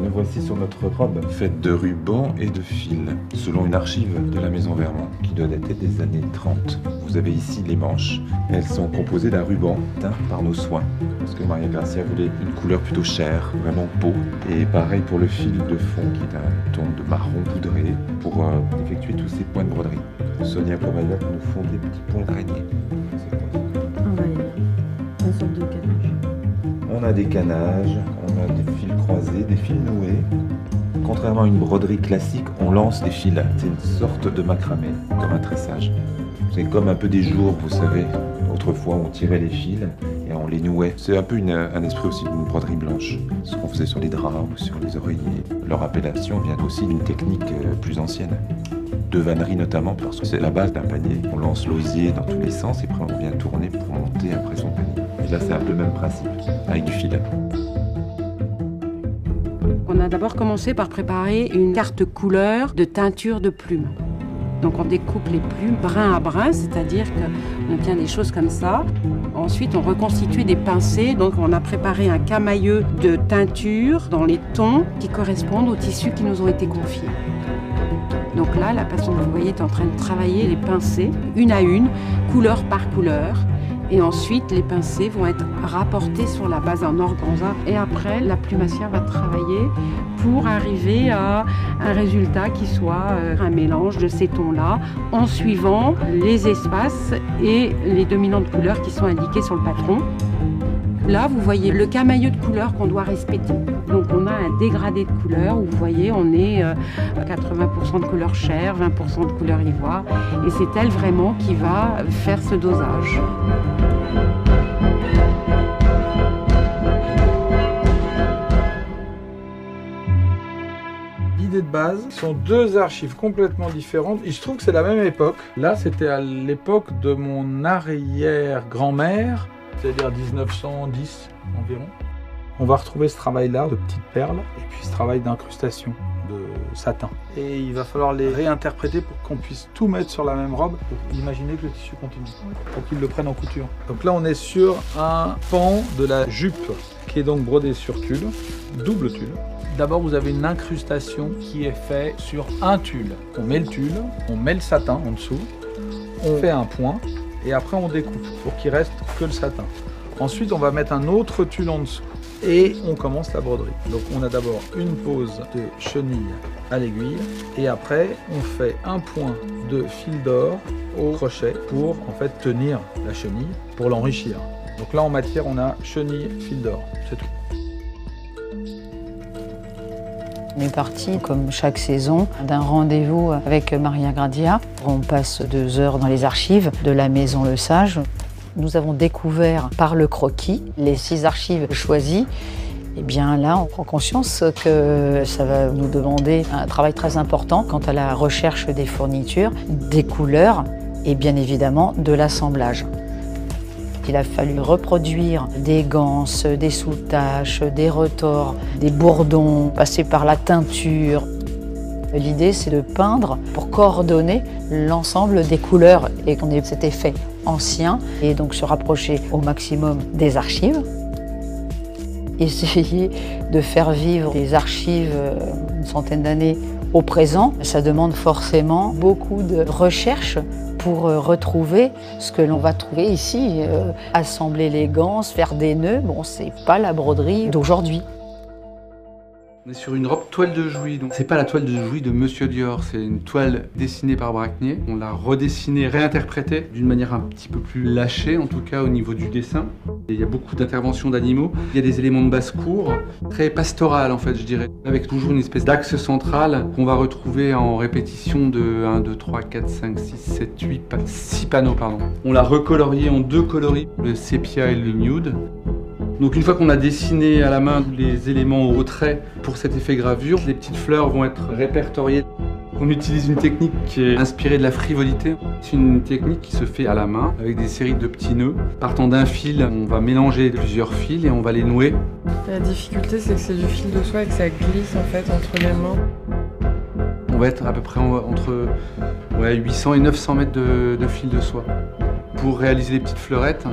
Me voici sur notre robe, faite de rubans et de fils, selon une archive de la maison Vermont, qui doit dater des années 30. Vous avez ici les manches. Elles sont composées d'un ruban teint par nos soins, parce que Maria Gracia voulait une couleur plutôt chère, vraiment peau. Et pareil pour le fil de fond, qui est un ton de marron poudré, pour effectuer tous ces points de broderie. Sonia Pomaya nous font des petits points d'araignée. Une sorte de canage. On a des canages, on a des fils croisés, des fils noués. Contrairement à une broderie classique, on lance des fils. C'est une sorte de macramé, comme un tressage. C'est comme un peu des jours, vous savez. Autrefois, on tirait les fils et on les nouait. C'est un peu un esprit aussi d'une broderie blanche. Ce qu'on faisait sur les draps ou sur les oreillers. Leur appellation vient aussi d'une technique plus ancienne. De vannerie notamment, parce que c'est la base d'un panier. On lance l'osier dans tous les sens et après on vient tourner pour monter après son panier. Et là, c'est un peu le même principe, avec du fil. On a d'abord commencé par préparer une carte couleur de teinture de plumes. Donc on découpe les plumes brin à brin, c'est-à-dire qu'on obtient des choses comme ça. Ensuite, on reconstitue des pincées. Donc on a préparé un camailleux de teinture dans les tons qui correspondent aux tissus qui nous ont été confiés. Donc là, la personne que vous voyez est en train de travailler les pincées, une à une, couleur par couleur. Et ensuite, les pincées vont être rapportées sur la base en organza. Et après, la plumassière va travailler pour arriver à un résultat qui soit un mélange de ces tons-là, en suivant les espaces et les dominantes couleurs qui sont indiquées sur le patron. Là, vous voyez le camailleux de couleurs qu'on doit respecter. Donc on a un dégradé de couleurs où vous voyez, on est à 80% de couleur chair, 20% de couleur ivoire. Et c'est elle vraiment qui va faire ce dosage. L'idée de base sont deux archives complètement différentes. Il se trouve que c'est la même époque. Là, c'était à l'époque de mon arrière-grand-mère, c'est-à-dire 1910 environ. On va retrouver ce travail-là de petites perles et puis ce travail d'incrustation de satin. Et il va falloir les réinterpréter pour qu'on puisse tout mettre sur la même robe pour imaginer que le tissu continue, pour qu'ils le prennent en couture. Donc là, on est sur un pan de la jupe qui est donc brodé sur tulle, double tulle. D'abord, vous avez une incrustation qui est faite sur un tulle. On met le tulle, on met le satin en dessous, on fait un point et après on découpe pour qu'il reste que le satin. Ensuite, on va mettre un autre tulle en dessous et on commence la broderie. Donc on a d'abord une pose de chenille à l'aiguille et après on fait un point de fil d'or au crochet pour en fait tenir la chenille, pour l'enrichir. Donc là en matière on a chenille, fil d'or, c'est tout. On est parti, comme chaque saison, d'un rendez-vous avec Maria Gracia. On passe 2 heures dans les archives de la Maison Le Sage. Nous avons découvert par le croquis les 6 archives choisies. Et bien là, on prend conscience que ça va nous demander un travail très important quant à la recherche des fournitures, des couleurs et bien évidemment de l'assemblage. Il a fallu reproduire des ganses, des sous-taches, des retors, des bourdons, passer par la teinture. L'idée, c'est de peindre pour coordonner l'ensemble des couleurs et qu'on ait cet effet ancien et donc se rapprocher au maximum des archives. Essayer de faire vivre des archives une centaine d'années au présent, ça demande forcément beaucoup de recherche pour retrouver ce que l'on va trouver ici. Assembler les ganses, faire des nœuds, bon, c'est pas la broderie d'aujourd'hui. On est sur une robe toile de Jouy, donc c'est pas la toile de Jouy de Monsieur Dior, c'est une toile dessinée par Bracquenier. On l'a redessinée, réinterprétée d'une manière un petit peu plus lâchée, en tout cas au niveau du dessin. Et il y a beaucoup d'interventions d'animaux. Il y a des éléments de basse-cour, très pastoral en fait, je dirais, avec toujours une espèce d'axe central qu'on va retrouver en répétition de 1, 2, 3, 4, 5, 6, 7, 8, 6 panneaux, pardon. On l'a recolorié en 2 coloris, le sépia et le nude. Donc une fois qu'on a dessiné à la main les éléments au trait pour cet effet gravure, les petites fleurs vont être répertoriées. On utilise une technique qui est inspirée de la frivolité. C'est une technique qui se fait à la main avec des séries de petits nœuds. Partant d'un fil, on va mélanger plusieurs fils et on va les nouer. La difficulté, c'est que c'est du fil de soie et que ça glisse en fait entre les mains. On va être à peu près entre 800 et 900 mètres de fil de soie pour réaliser les petites fleurettes.